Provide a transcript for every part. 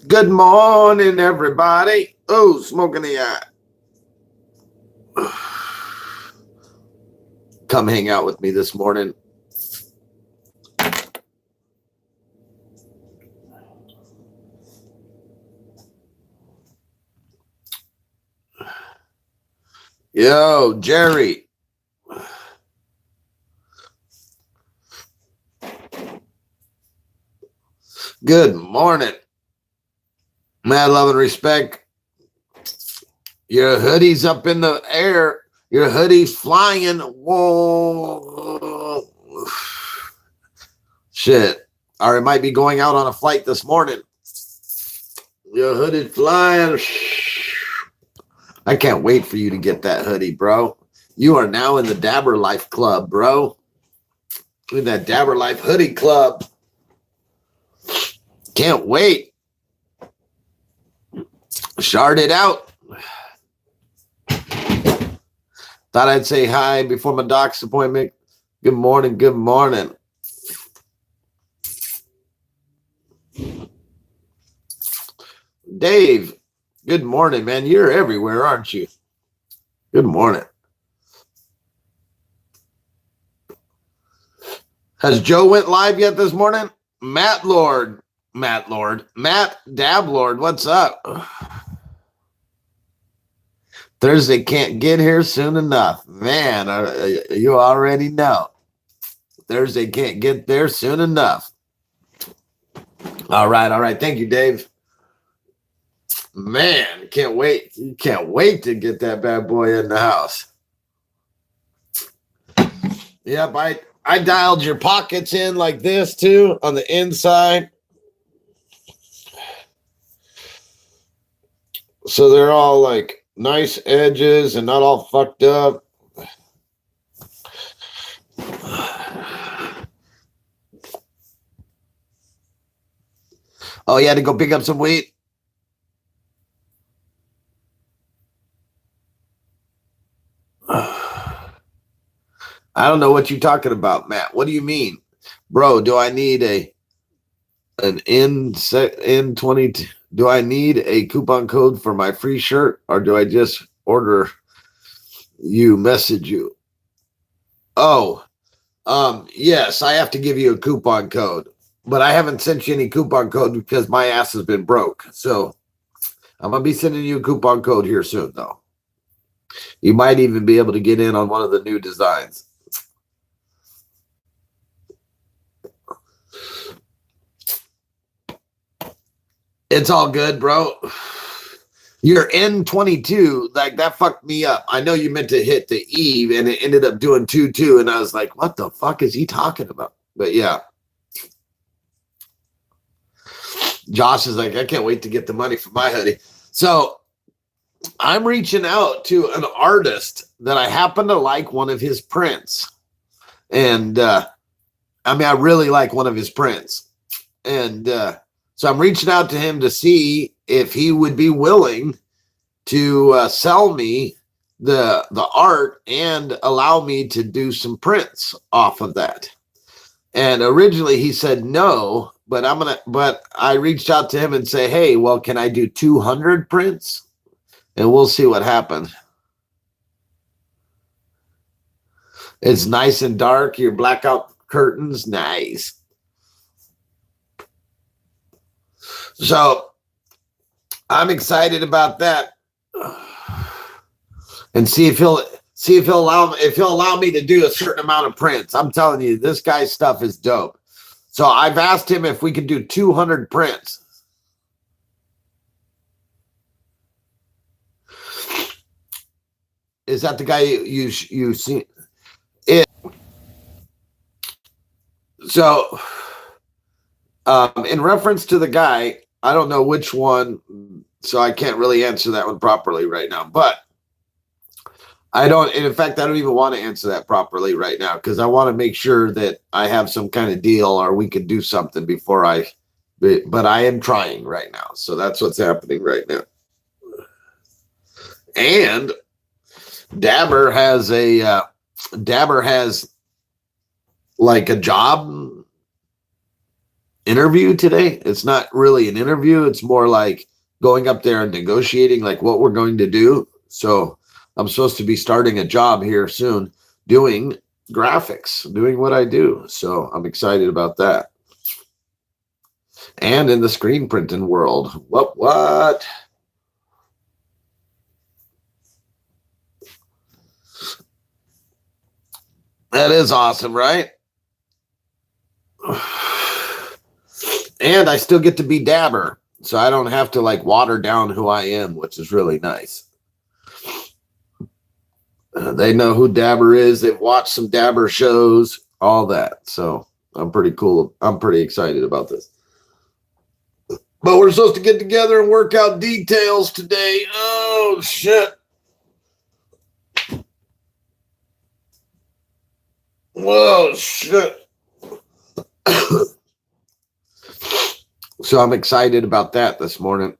Good morning, everybody. Oh, smoking the eye. Come hang out with me this morning. Yo, Jerry. Good morning. Mad love and respect. Your hoodie's up in the air. Your hoodie's flying. Whoa. Shit. Or it might be going out on a flight this morning. Your hoodie's flying. I can't wait for you to get that hoodie, bro. You are now in the Dabr Life Club, bro. In that Dabr Life Hoodie Club. Can't wait. Shard it out. Thought I'd say hi before my doc's appointment. Good morning. Good morning. Dave, good morning, man. You're everywhere, aren't you? Good morning. Has Joe went live yet this morning? Matt Dablord, what's up? Thursday can't get here soon enough. Man, you already know. Thursday can't get there soon enough. All right. Thank you, Dave. Man, can't wait. You can't wait to get that bad boy in the house. Yep, I dialed your pockets in like this too on the inside. So they're all like nice edges and not all fucked up. Oh, you had to go pick up some wheat? I don't know what you're talking about, Matt. What do you mean? Bro, do I need an N22? Do I need a coupon code for my free shirt, or do I just message you? Oh, yes, I have to give you a coupon code, but I haven't sent you any coupon code because my ass has been broke. So I'm going to be sending you a coupon code here soon, though. You might even be able to get in on one of the new designs. It's all good, bro. Your N22, like that fucked me up. I know you meant to hit the E and it ended up doing 2-2. And I was like, what the fuck is he talking about? But yeah. Josh is like, I can't wait to get the money for my hoodie. So I'm reaching out to an artist that I happen to like one of his prints. And I really like one of his prints. And so I'm reaching out to him to see if he would be willing to sell me the art and allow me to do some prints off of that. And originally he said no, but I reached out to him and say, hey, well, can I do 200 prints? And we'll see what happens. It's nice and dark. Your blackout curtains, nice. So I'm excited about that, and see if he'll allow me to do a certain amount of prints. I'm telling you, this guy's stuff is dope. So I've asked him if we could do 200 prints. Is that the guy you see? So, in reference to the guy, I don't know which one, so I can't really answer that one properly right now. But I don't even want to answer that properly right now because I want to make sure that I have some kind of deal or we could do something but I am trying right now. So that's what's happening right now. And Dabr has like a job interview today. It's not really an interview. It's more like going up there and negotiating like what we're going to do. So I'm supposed to be starting a job here soon doing graphics, doing what I do. So I'm excited about that. And in the screen printing world, what? That is awesome, right? And I still get to be Dabr, so I don't have to like water down who I am, which is really nice. They know who Dabr is. They've watched some Dabr shows, all that. So I'm pretty cool. I'm pretty excited about this. But we're supposed to get together and work out details today. Oh, shit. Whoa, shit. So I'm excited about that this morning.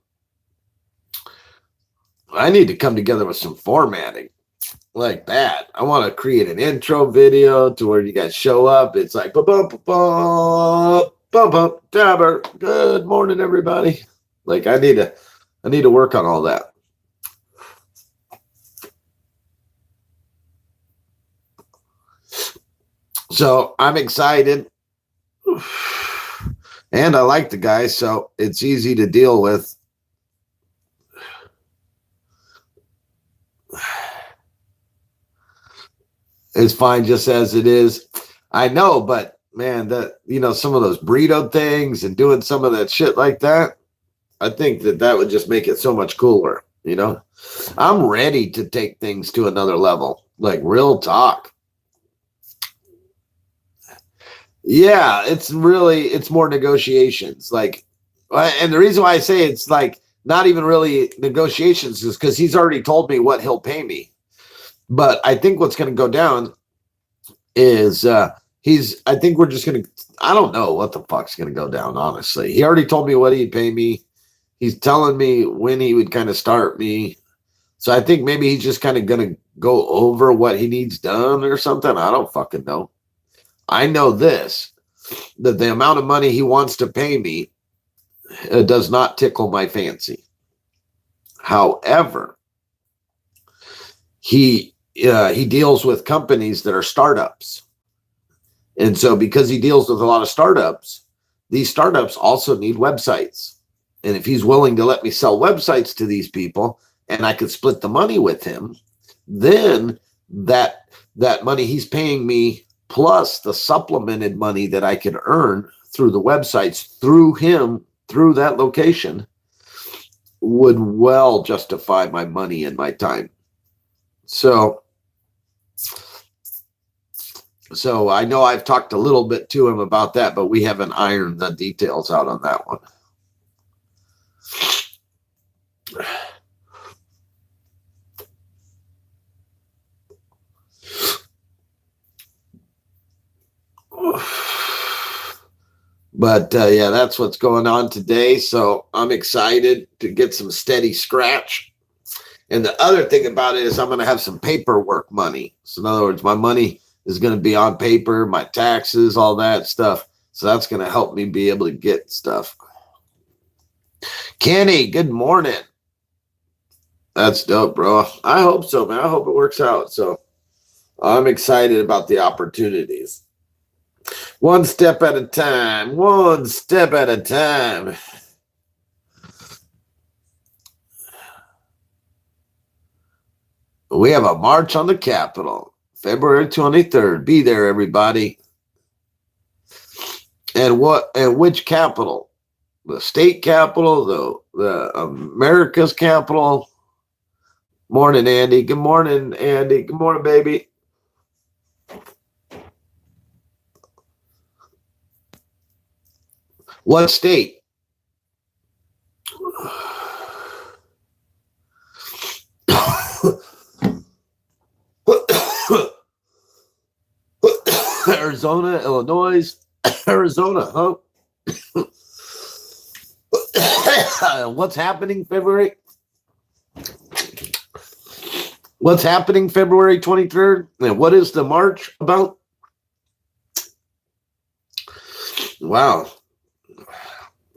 I need to come together with some formatting like that. I want to create an intro video to where you guys show up. It's like, Dabr. Good morning, everybody. Like I need to work on all that. So I'm excited. And I like the guy, so it's easy to deal with. It's fine just as it is. I know, but man, some of those burrito things and doing some of that shit like that, I think that would just make it so much cooler. I'm ready to take things to another level, like real talk. Yeah, it's more negotiations. Like, and the reason why I say it's like not even really negotiations is because he's already told me what he'll pay me. But I think what's going to go down is I think we're just going to, I don't know what the fuck's going to go down, honestly. He already told me what he'd pay me. He's telling me when he would kind of start me. So I think maybe he's just kind of going to go over what he needs done or something. I don't fucking know. I know this, that the amount of money he wants to pay me does not tickle my fancy. However, he deals with companies that are startups. And so because he deals with a lot of startups, these startups also need websites. And if he's willing to let me sell websites to these people and I could split the money with him, then that money he's paying me plus the supplemented money that I can earn through the websites, through him, through that location, would well justify my money and my time. So I know I've talked a little bit to him about that, but we haven't ironed the details out on that one. But yeah, that's what's going on today. So I'm excited to get some steady scratch. And the other thing about it is I'm going to have some paperwork money. So in other words, my money is going to be on paper, my taxes, all that stuff. So that's going to help me be able to get stuff. Kenny, good morning. That's dope, bro. I hope so, man. I hope it works out. So I'm excited about the opportunities. One step at a time. One step at a time. We have a march on the Capitol, February 23rd. Be there, everybody. And which Capitol? The state Capitol, the America's Capitol. Morning, Andy. Good morning, Andy. Good morning, baby. What state? Arizona, Illinois, Arizona, huh? What's happening February? What's happening February 23rd? And what is the march about? Wow.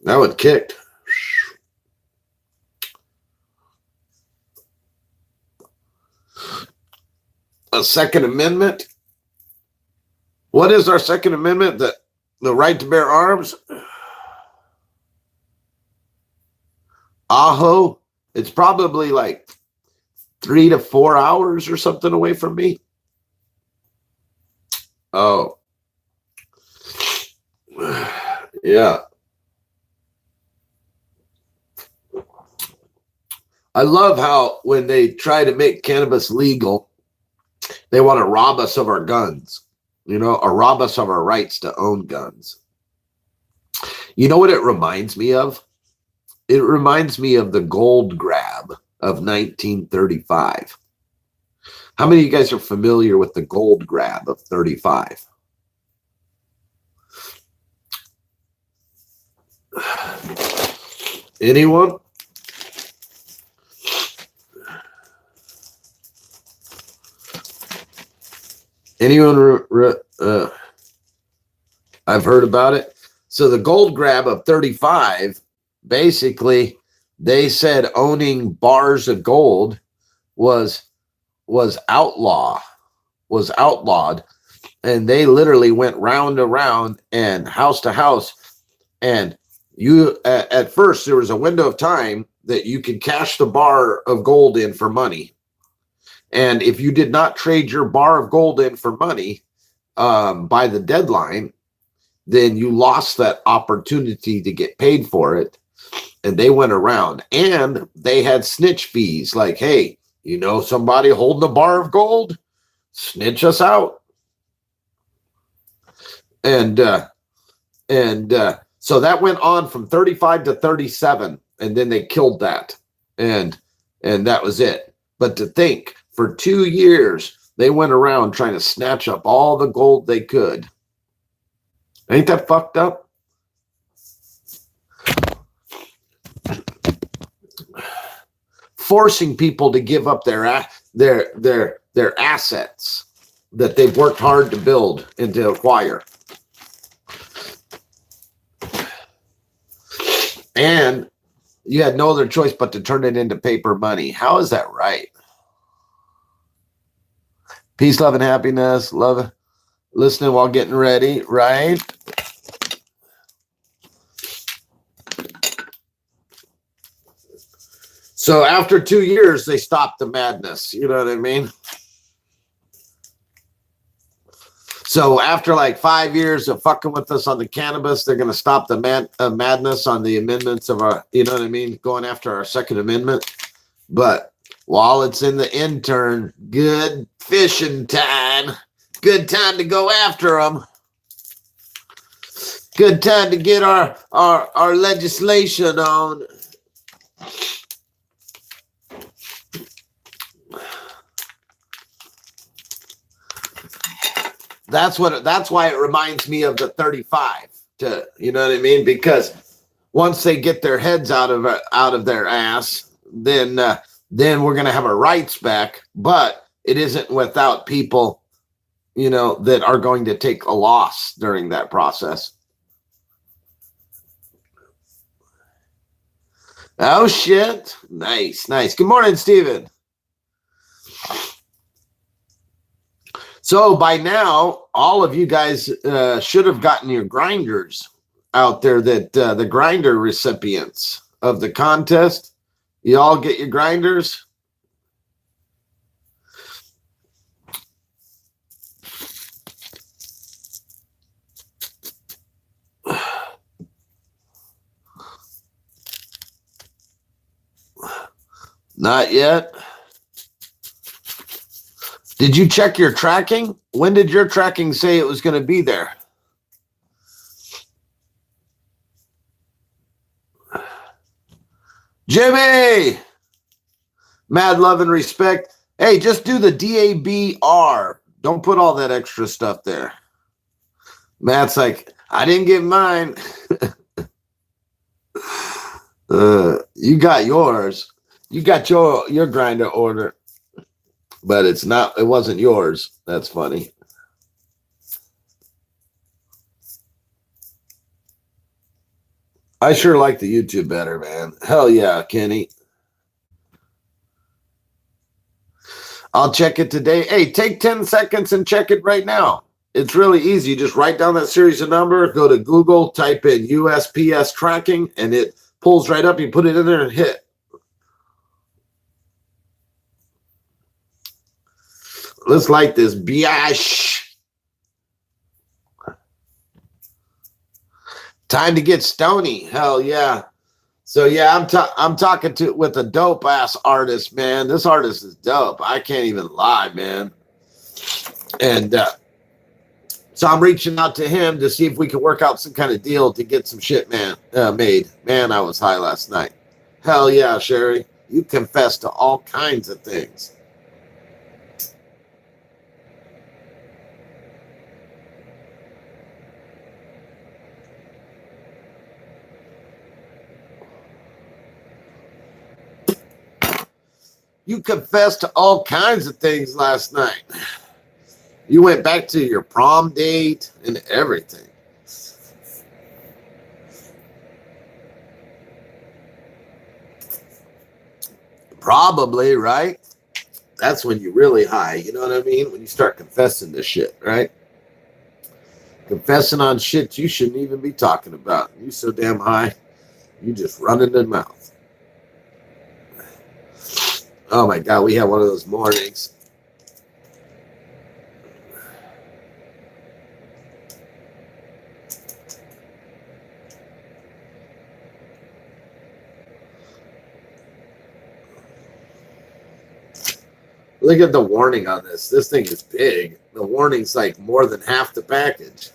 That one kicked. A Second Amendment. What is our Second Amendment? The right to bear arms? Aho. It's probably like 3 to 4 hours or something away from me. Oh. Yeah. I love how when they try to make cannabis legal, they want to rob us of our guns, or rob us of our rights to own guns. You know what it reminds me of? It reminds me of the gold grab of 1935. How many of you guys are familiar with the gold grab of 35? Anyone? Anyone? I've heard about it. So the gold grab of 35, basically, they said owning bars of gold was outlawed, and they literally went round to round and house to house. And you, at first, there was a window of time that you could cash the bar of gold in for money. And if you did not trade your bar of gold in for money by the deadline, then you lost that opportunity to get paid for it. And they went around, and they had snitch fees like, hey, somebody holding a bar of gold, snitch us out. And so that went on from 35 to 37, and then they killed that. And that was it. But to think, for 2 years, they went around trying to snatch up all the gold they could. Ain't that fucked up? Forcing people to give up their assets that they've worked hard to build and to acquire. And you had no other choice but to turn it into paper money. How is that right? Peace, love, and happiness. Love listening while getting ready, right? So after 2 years, they stopped the madness. You know what I mean? So after like 5 years of fucking with us on the cannabis, they're going to stop the madness on the amendments of our, you know what I mean? Going after our Second Amendment. But while it's in the intern, good fishing time. Good time to go after them. Good time to get our legislation on. That's why it reminds me of the 35. You know what I mean? Because once they get their heads out of their ass, then we're gonna have our rights back. But it isn't without people, that are going to take a loss during that process. Oh shit! Nice. Good morning, Steven. So by now, all of you guys should have gotten your grinders out there. That the grinder recipients of the contest, you all get your grinders. Not yet. Did you check your tracking? When did your tracking say it was going to be there? Jimmy! Mad love and respect. Hey, just do the DABR. Don't put all that extra stuff there. Matt's like, I didn't get mine. You got yours. You got your grinder order. But it wasn't yours. That's funny. I sure like the YouTube better, man. Hell yeah, Kenny. I'll check it today. Hey, take 10 seconds and check it right now. It's really easy. You just write down that series of number, go to Google, type in USPS tracking, and it pulls right up. You put it in there and hit. Let's light this biatch. Time to get stony. Hell yeah. So yeah, I'm talking with a dope ass artist, man. This artist is dope. I can't even lie, man. And so I'm reaching out to him to see if we can work out some kind of deal to get some shit, made. Man, I was high last night. Hell yeah, Sherry. You confess to all kinds of things. You confessed to all kinds of things last night. You went back to your prom date and everything. Probably, right? That's when you're really high. You know what I mean? When you start confessing this shit, right? Confessing on shit you shouldn't even be talking about. You so damn high, you just running the mouth. Oh my God, we had one of those mornings. Look at the warning on this. This thing is big. The warning's like more than half the package.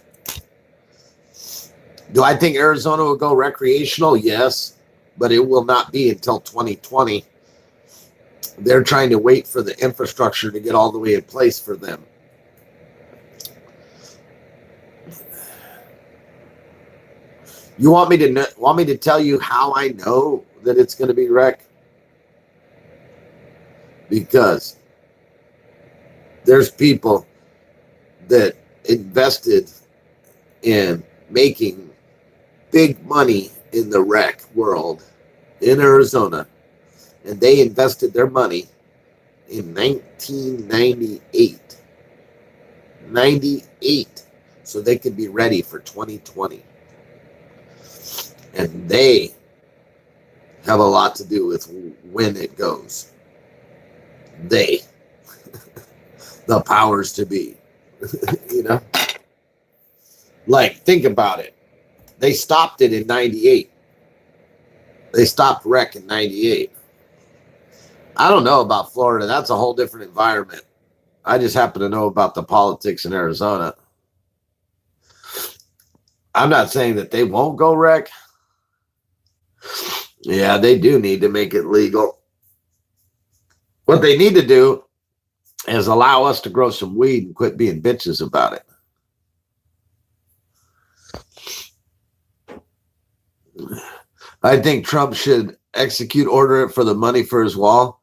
Do I think Arizona will go recreational? Yes, but it will not be until 2020. They're trying to wait for the infrastructure to get all the way in place for them. You want me to tell you how I know that it's going to be rec? Because there's people that invested in making big money in the rec world in Arizona, and they invested their money in 1998. 98, so they could be ready for 2020. And they have a lot to do with when it goes. They, the powers to be, you know? Like, think about it. They stopped it in 98. They stopped rec in 98. I don't know about Florida. That's a whole different environment. I just happen to know about the politics in Arizona. I'm not saying that they won't go rec. Yeah, they do need to make it legal. What they need to do is allow us to grow some weed and quit being bitches about it. I think Trump should execute order for the money for his wall.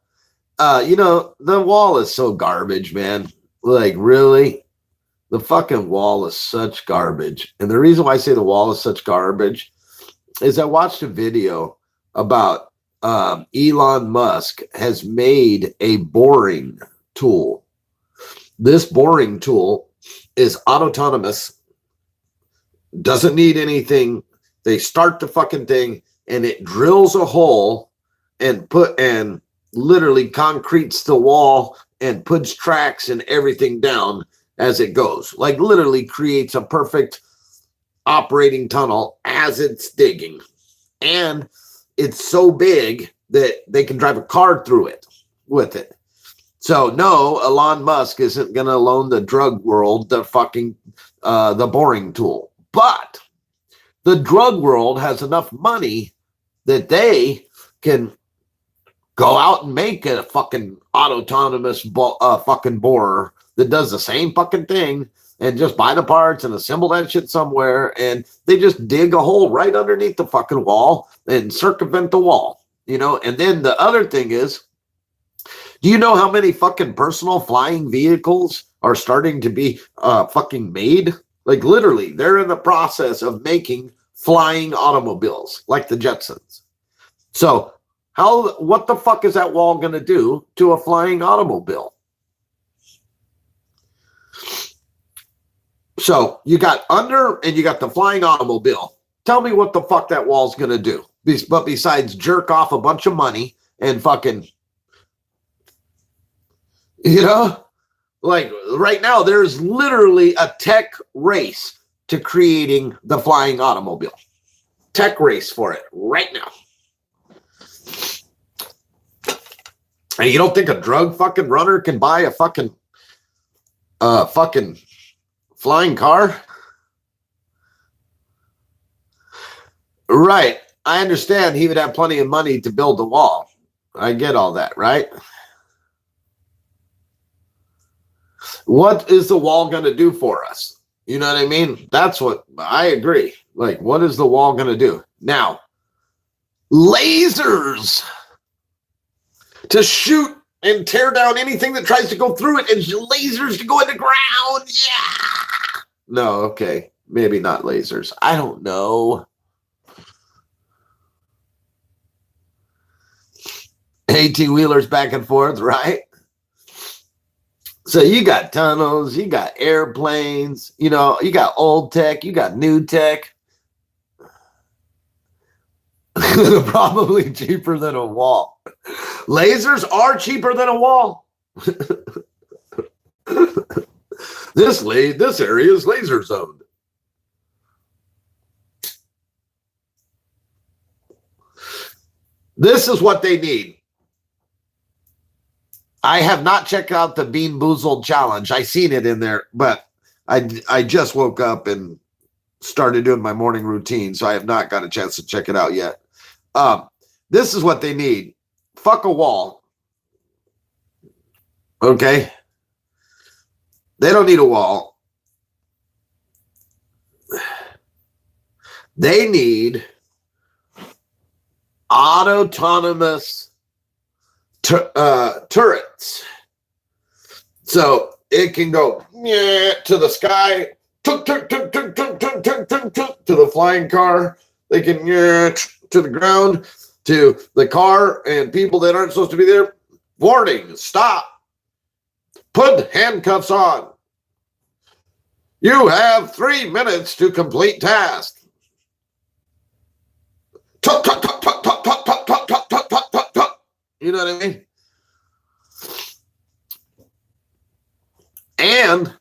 You know, the wall is so garbage, man. Like, really? The fucking wall is such garbage. And the reason why I say the wall is such garbage is I watched a video about Elon Musk has made a boring tool. This boring tool is autonomous, doesn't need anything. They start the fucking thing and it drills a hole and literally concretes the wall and puts tracks and everything down as it goes. Like, literally creates a perfect operating tunnel as it's digging. And it's so big that they can drive a car through it with it. So no, Elon Musk isn't going to loan the drug world the fucking the boring tool. But the drug world has enough money that they can go out and make a fucking autonomous fucking borer that does the same fucking thing and just buy the parts and assemble that shit somewhere. And they just dig a hole right underneath the fucking wall and circumvent the wall, you know? And then the other thing is, do you know how many fucking personal flying vehicles are starting to be fucking made? Like, literally, they're in the process of making flying automobiles like the Jetsons. So what the fuck is that wall going to do to a flying automobile? So you got under and you got the flying automobile. Tell me what the fuck that wall's going to do. But besides jerk off a bunch of money and fucking, like right now, there's literally a tech race to creating the flying automobile. Tech race for it right now. And you don't think a drug fucking runner can buy a fucking flying car? Right. I understand he would have plenty of money to build the wall. I get all that, right? What is the wall going to do for us? You know what I mean? That's what I agree. Like, what is the wall going to do? Now, lasers to shoot and tear down anything that tries to go through it, and lasers to go in the ground. Yeah. No, okay. Maybe not lasers. I don't know. 18-wheelers back and forth, right? So you got tunnels, you got airplanes, you got old tech, you got new tech. Probably cheaper than a wall. Lasers are cheaper than a wall. This area is laser zoned. This is what they need. I have not checked out the Bean Boozled challenge. I seen it in there, but I just woke up and started doing my morning routine, so I have not got a chance to check it out yet. This is what they need. Fuck a wall. Okay? They don't need a wall. They need autonomous turrets. So it can go to the sky, to the flying car. They can to the ground, to the car and people that aren't supposed to be there. Warning, stop. Put handcuffs on. You have 3 minutes to complete task. You know what I mean? And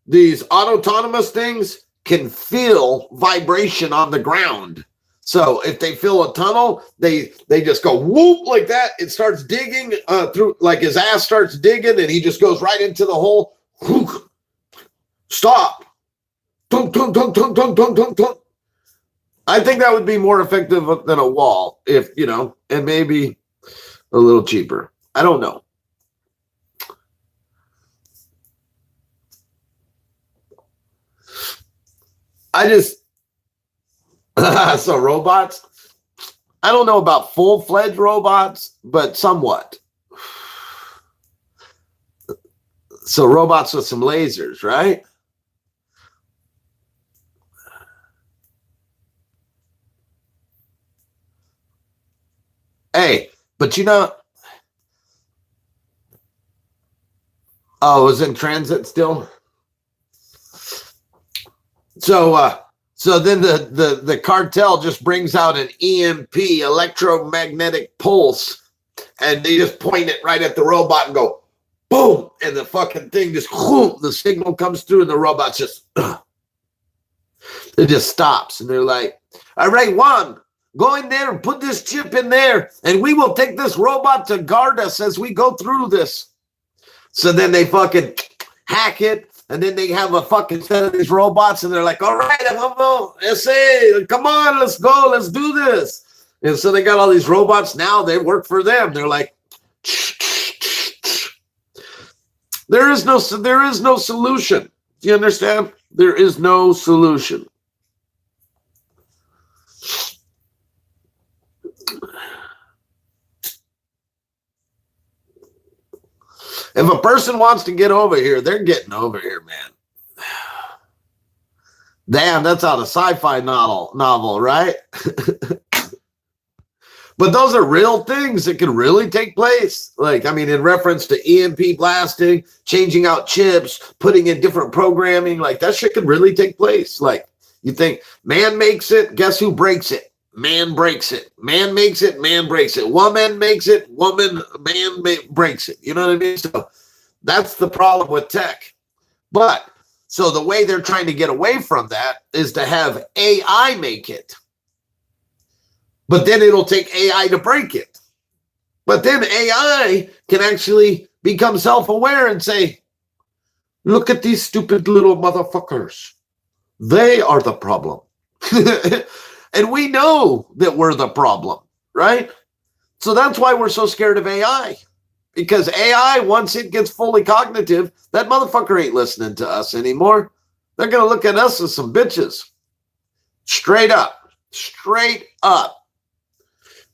these autonomous things can feel vibration on the ground. So if they feel a tunnel, they just go whoop like that. It starts digging through, like his ass starts digging, and he just goes right into the hole. Whoop. Stop. Tunk, tunk, tunk, tunk, tunk, tunk, tunk, tunk. I think that would be more effective than a wall, if and maybe a little cheaper. I don't know. So robots, I don't know about full-fledged robots, but somewhat. So robots with some lasers, right? Hey, but oh, it was in transit still? So then the cartel just brings out an EMP, electromagnetic pulse, and they just point it right at the robot and go, boom, and the fucking thing just, whoop, the signal comes through, and the robot just, it just stops, and they're like, all right, Juan, go in there and put this chip in there, and we will take this robot to guard us as we go through this. So then they fucking hack it. And then they have a fucking set of these robots, and they're like, all right, come on, let's go, let's do this. And so they got all these robots now, they work for them. They're like, there is no solution. Do you understand? There is no solution. If a person wants to get over here, they're getting over here, man. Damn, that's out of sci-fi novel, right? But those are real things that can really take place. Like, I mean, in reference to EMP blasting, changing out chips, putting in different programming, like that shit can really take place. Like, you think man makes it, guess who breaks it? Man breaks it. Man makes it, man breaks it. Woman makes it, breaks it. You know what I mean? So that's the problem with tech. But so the way they're trying to get away from that is to have AI make it. But then it'll take AI to break it. But then AI can actually become self-aware and say, look at these stupid little motherfuckers. They are the problem. And we know that we're the problem, right? So that's why we're so scared of AI. Because AI, once it gets fully cognitive, that motherfucker ain't listening to us anymore. They're going to look at us as some bitches. Straight up. Straight up.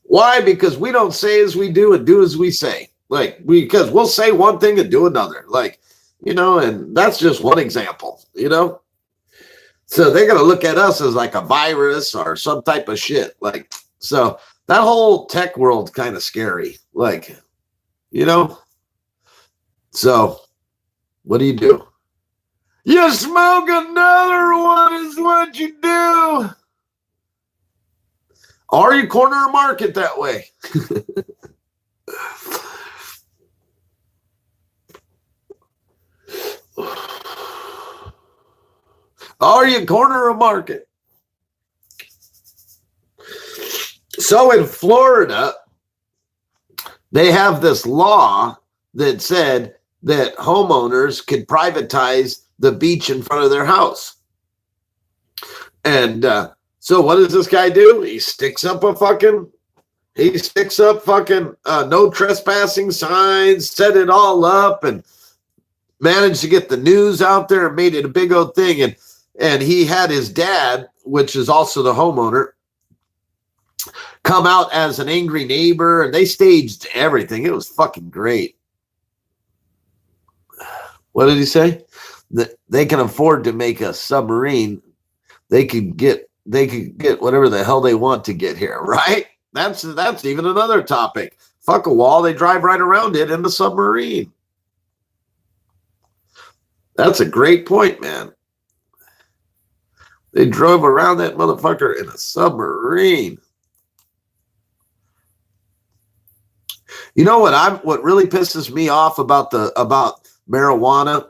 Why? Because we don't say as we do and do as we say. Because we'll say one thing and do another. And that's just one example, So they're going to look at us as like a virus or some type of shit. So that whole tech world's kind of scary. So what do? You smoke another one is what you do. Or you corner a market that way. Or you corner a market. So in Florida, they have this law that said that homeowners could privatize the beach in front of their house. And so what does this guy do? He sticks up fucking no trespassing signs, set it all up, and managed to get the news out there and made it a big old thing. And he had his dad, which is also the homeowner, come out as an angry neighbor, and they staged everything. It was fucking great. What did he say? That they can afford to make a submarine. They could get whatever the hell they want to get here, right? That's even another topic. Fuck a wall, they drive right around it in the submarine. That's a great point, man. They drove around that motherfucker in a submarine. You know what really pisses me off about marijuana,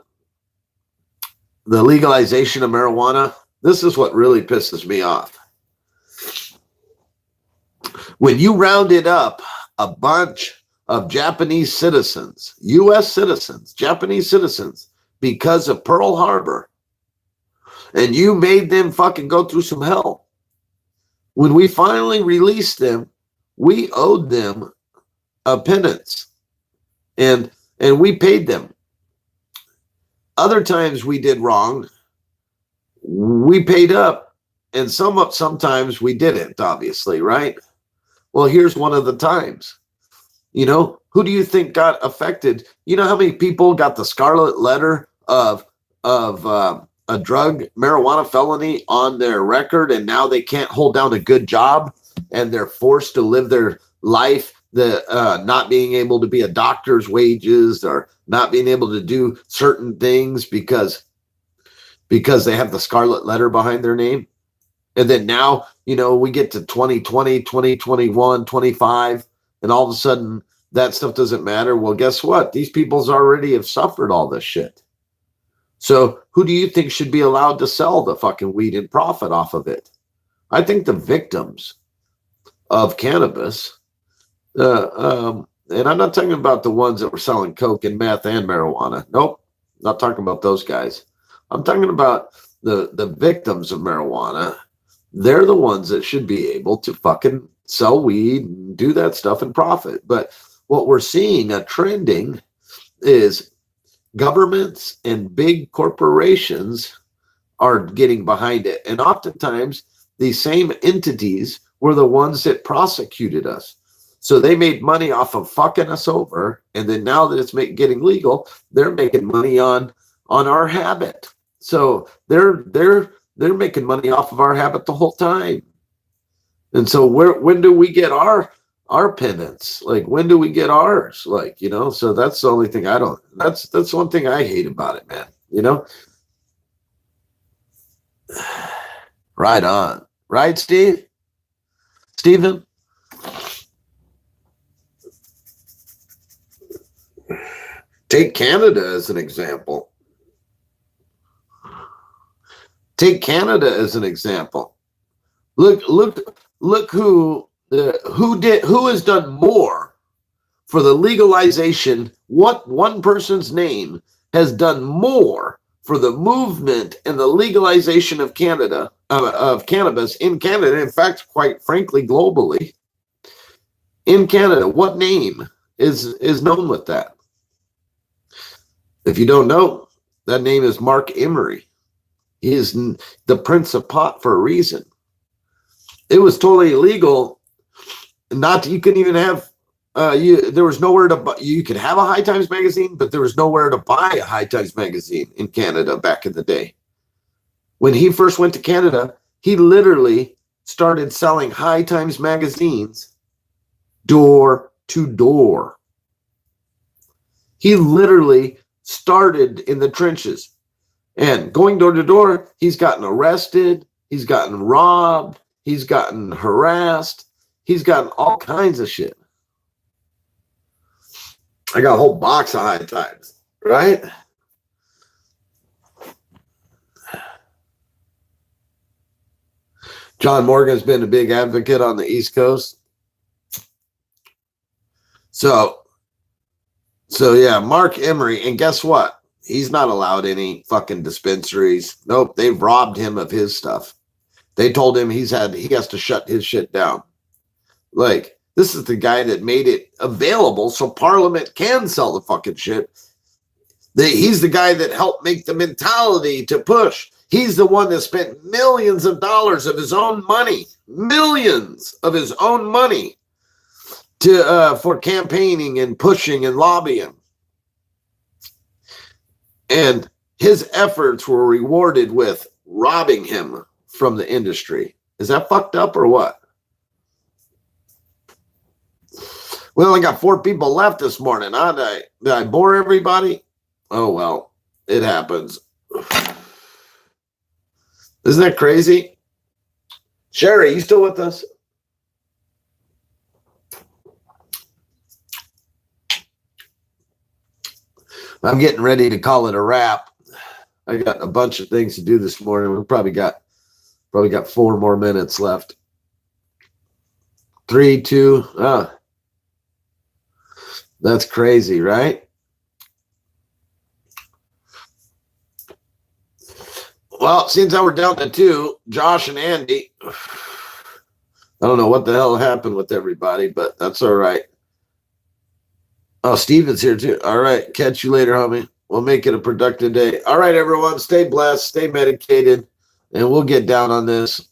the legalization of marijuana? This is what really pisses me off. When you rounded up a bunch of Japanese citizens, U.S. citizens, Japanese citizens, because of Pearl Harbor, and you made them fucking go through some hell, when we finally released them, we owed them a penance, and we paid them. Other times we did wrong, we paid up, and sometimes we didn't, obviously, right? Well, here's one of the times. Who do you think got affected? You know how many people got the scarlet letter of a drug marijuana felony on their record, and now they can't hold down a good job, and they're forced to live their life, not being able to be a doctor's wages or not being able to do certain things because they have the scarlet letter behind their name. And then now, we get to 2020, 2021, 25, and all of a sudden that stuff doesn't matter. Well, guess what? These people's already have suffered all this shit. So who do you think should be allowed to sell the fucking weed and profit off of it? I think the victims of cannabis, and I'm not talking about the ones that were selling coke and meth and marijuana. Nope, not talking about those guys. I'm talking about the victims of marijuana. They're the ones that should be able to fucking sell weed and do that stuff and profit. But what we're seeing trending is governments and big corporations are getting behind it. And oftentimes these same entities were the ones that prosecuted us. So they made money off of fucking us over. And then now that it's getting legal, they're making money on our habit. So they're they're making money off of our habit the whole time. And so when do we get our penance? Like, when do we get ours? Like, so that's the only thing that's one thing I hate about it, man. Right on. Right, Stephen? Take Canada as an example. Look who has done more for the legalization. What one person's name has done more for the movement and the legalization of Canada, of cannabis in Canada, in fact, quite frankly, globally. In Canada, what name is known with that? If you don't know, that name is Mark Emery. He is the Prince of Pot for a reason. It was totally illegal. You couldn't even have. There was nowhere to buy. You could have a High Times magazine, but there was nowhere to buy a High Times magazine in Canada back in the day. When he first went to Canada, he literally started selling High Times magazines door to door. He literally started in the trenches, and going door to door, he's gotten arrested, he's gotten robbed, he's gotten harassed, he's gotten all kinds of shit. I got a whole box of High Times, right? John Morgan's been a big advocate on the East Coast. So yeah, Mark Emery, and guess what? He's not allowed any fucking dispensaries. Nope, they've robbed him of his stuff. They told him he has to shut his shit down. Like, this is the guy that made it available so Parliament can sell the fucking shit. He's the guy that helped make the mentality to push. He's the one that spent millions of dollars of his own money, for campaigning and pushing and lobbying. And his efforts were rewarded with robbing him from the industry. Is that fucked up or what? We only got 4 people left this morning. Did I bore everybody? Oh, well, it happens. Isn't that crazy? Sherry, you still with us? I'm getting ready to call it a wrap. I got a bunch of things to do this morning. We probably got 4 more minutes left. 3, 2. That's crazy, right? Well, since we're down to 2, Josh and Andy, I don't know what the hell happened with everybody, but that's all right. Oh, Steven's here too. All right. Catch you later, homie. We'll make it a productive day. All right, everyone. Stay blessed, stay medicated, and we'll get down on this.